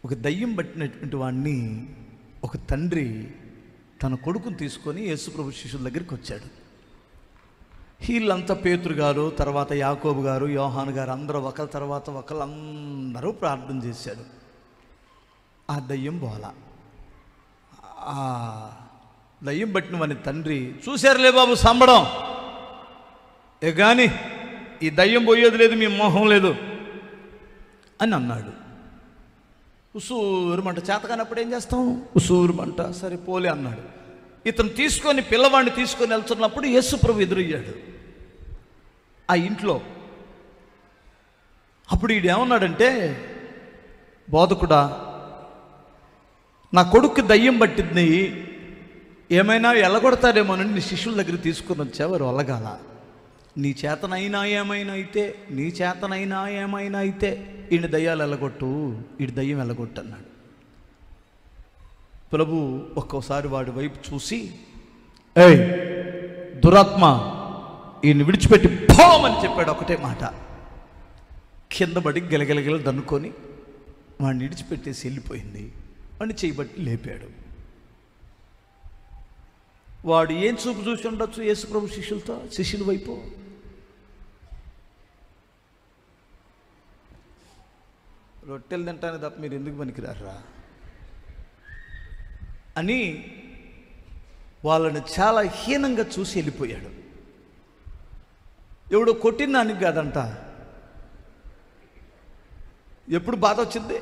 ఒక దయ్యం పట్టినటువంటి వాడిని ఒక తండ్రి తన కొడుకుని తీసుకొని యేసుప్రభు శిష్యుల దగ్గరికి వచ్చాడు. వీళ్ళంతా పేతురు గారు, తర్వాత యాకోబు గారు, యోహాను గారు అందరూ ఒకరి తర్వాత ఒకరు అందరూ ప్రార్థన చేశాడు. ఆ దయ్యం పోలా. ఆ దయ్యం పట్టిన వాని తండ్రి, చూశారులే బాబు సంబడం, కానీ ఈ దయ్యం పోయేది లేదు, మీ మోహం లేదు అని అన్నాడు. ఉసూరుమంట, చేతకానప్పుడు ఏం చేస్తాం, ఉసూరుమంట, సరే పోలే అన్నాడు. ఇతను తీసుకొని పిల్లవాడిని తీసుకొని వెళ్తున్నప్పుడు యేసుప్రభు ఎదురయ్యాడు ఆ ఇంట్లో. అప్పుడు ఈడేమన్నాడంటే, బోధకుడా, నా కొడుకు దయ్యం పట్టింది, ఏమైనా ఎల్లగొడతారేమోనని నీ శిష్యుల దగ్గర తీసుకొని వచ్చావారు, అలగాల. నీ చేతనైనా ఏమైనా అయితే ఈయన దయ్యాలు ఎల్లగొట్టు, ఈడు దయ్యం ఎల్లగొట్టు అన్నాడు. ప్రభు ఒక్కోసారి వాడి వైపు చూసి, ఏయ్ దురాత్మ, ఈయన్ని విడిచిపెట్టి పోమని చెప్పాడు. ఒకటే మాట. కింద పడి గెలగెలగెల దన్నుకొని వాడిని విడిచిపెట్టేసి వెళ్ళిపోయింది. వాడిని చేయబట్టి లేపాడు. వాడు ఏం చూపు చూసి ఉండొచ్చు యేసుప్రభు శిష్యుల వైపు? రొట్టెలు తింటానే తప్ప మీరు ఎందుకు పనికిరారా అని వాళ్ళని చాలా హీనంగా చూసి వెళ్ళిపోయాడు. ఎవడో కొట్టిన దానికి కాదంట. ఎప్పుడు బాధ వచ్చింది?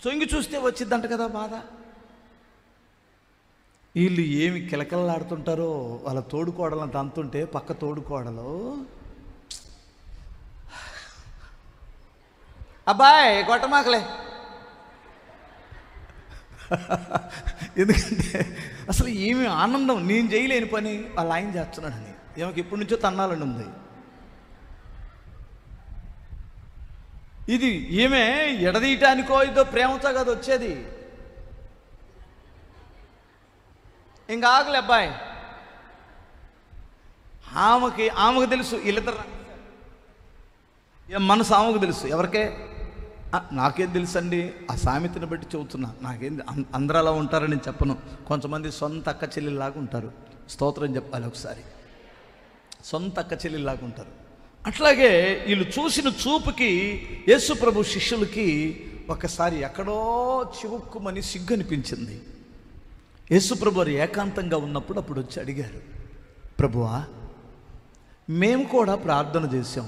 చొంగి చూస్తే వచ్చిందంట కదా బాధ. వీళ్ళు ఏమి కిలకిలలాడుతుంటారో, వాళ్ళ తోడుకోడలంత అంతుంటే పక్క తోడుకోడలు, అబ్బాయి కొట్టమాకలే. ఎందుకంటే అసలు ఏమి ఆనందం, నేను చేయలేని పని వాళ్ళ ఆయన చేస్తున్నాడని ఏమకి ఎప్పటి నుంచో తన్నాలని ఉంది. ఇది ఈమె ఎడదీయటానికో ఇదో ప్రేమతో కదా వచ్చేది. ఇంకా ఆగలే అబ్బాయి. ఆమెకు తెలుసు వీళ్ళిద్దరు మనసు, ఆమెకు తెలుసు. ఎవరికే? నాకేం తెలుసు అండి, ఆ సామెతను బట్టి చెబుతున్నా. నాకేం అందరూ అలా ఉంటారని చెప్పను. కొంతమంది సొంత అక్క చెల్లెల్లాగా ఉంటారు. స్తోత్రం చెప్పాలి ఒకసారి. సొంత అక్క చెల్లెల్లాగా ఉంటారు. అట్లాగే వీళ్ళు చూసిన చూపుకి యేసుప్రభు శిష్యులకి ఒకసారి ఎక్కడో చివుక్కుమని సిగ్గు అనిపించింది. యేసుప్రభు వారు ఏకాంతంగా ఉన్నప్పుడు అప్పుడు వచ్చి అడిగారు, ప్రభువా, మేము కూడా ప్రార్థన చేశాం,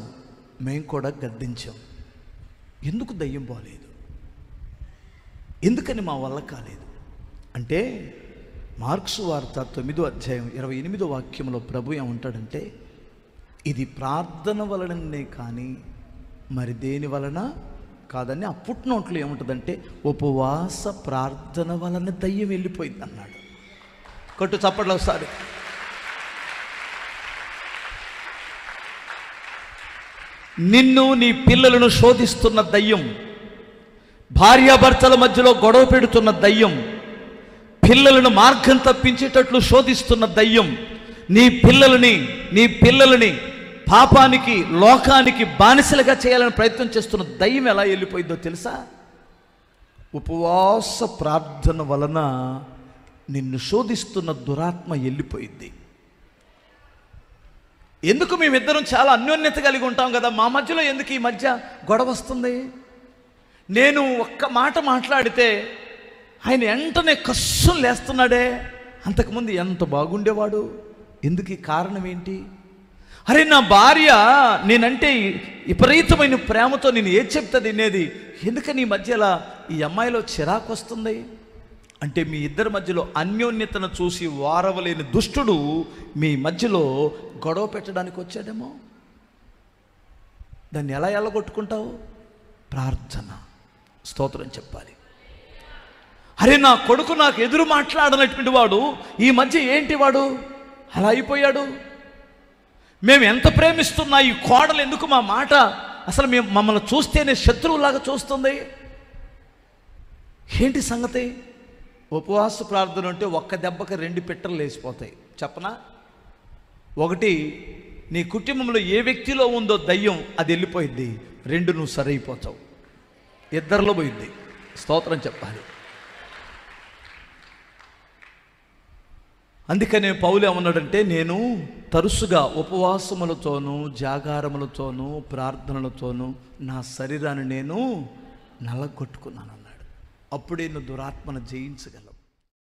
మేము కూడా గద్దించాం, ఎందుకు దయ్యం పోలేదు, ఎందుకని మా వల్ల కాలేదు అంటే, మార్క్సు వార్త 9వ అధ్యాయం 28వ వాక్యంలో ప్రభు ఏమంటాడంటే, ఇది ప్రార్థన వలననే కానీ మరి దేని వలన కాదని. ఆ పుట్నోట్లో ఏముంటుందంటే, ఉపవాస ప్రార్థన వలన దయ్యం వెళ్ళిపోయింది అన్నాడు. కొట్టు చప్పట్లో ఒకసారి. నిన్ను నీ పిల్లలను శోధిస్తున్న దయ్యం, భార్యాభర్తల మధ్యలో గొడవ పెడుతున్న దయ్యం, పిల్లలను మార్గం తప్పించేటట్లు శోధిస్తున్న దయ్యం, నీ పిల్లలని పాపానికి, లోకానికి బానిసలుగా చేయాలని ప్రయత్నం చేస్తున్న దయ్యం ఎలా వెళ్ళిపోయిందో తెలుసా? ఉపవాస ప్రార్థన వలన నిన్ను శోధిస్తున్న దురాత్మ వెళ్ళిపోయింది. ఎందుకు మేమిద్దరం చాలా అన్యోన్యత కలిగి ఉంటాం కదా, మా మధ్యలో ఎందుకు ఈ మధ్య గొడవ వస్తుంది? నేను ఒక్క మాట మాట్లాడితే ఆయన వెంటనే కస్సులు లేస్తున్నాడే, అంతకుముందు ఎంత బాగుండేవాడు, ఎందుకు ఈ కారణం ఏంటి? అరే నా భార్య నేనంటే విపరీతమైన ప్రేమతో నేను ఏది చెప్తా తినేది, ఎందుకని ఈ మధ్యలో ఈ అమ్మాయిలో చిరాకు వస్తుంది అంటే, మీ ఇద్దరి మధ్యలో అన్యోన్యతను చూసి వారవలేని దుష్టుడు మీ మధ్యలో గొడవ పెట్టడానికి వచ్చాడేమో. దాన్ని ఎలా ఎల్లగొట్టుకుంటావు? ప్రార్థన, స్తోత్రం చెప్పాలి. అరే నా కొడుకు నాకు ఎదురు మాట్లాడనటువంటి వాడు ఈ మధ్య ఏంటి వాడు అలా అయిపోయాడు, మేము ఎంత ప్రేమిస్తున్నా ఈ కోడలు ఎందుకు మా మాట అసలు మమ్మల్ని చూస్తేనే శత్రువులాగా చూస్తుంది, ఏంటి సంగతి? ఉపవాస ప్రార్థన అంటే ఒక్క దెబ్బకి 2 పిట్టలు లేచిపోతాయి. చెప్పనా? ఒకటి, నీ కుటుంబంలో ఏ వ్యక్తిలో ఉందో దయ్యం అది వెళ్ళిపోయింది. 2, నువ్వు సరైపోతావు. ఇద్దరిలో పోయింది. స్తోత్రం చెప్పాలి. అందుకనే పౌలు ఏమన్నాడంటే, నేను తరచుగా ఉపవాసములతోనూ జాగారములతోనూ ప్రార్థనలతోనూ నా శరీరాన్ని నేను నలగొట్టుకున్నాను అన్నాడు. అప్పుడే నువ్వు దురాత్మను జయించగలవు.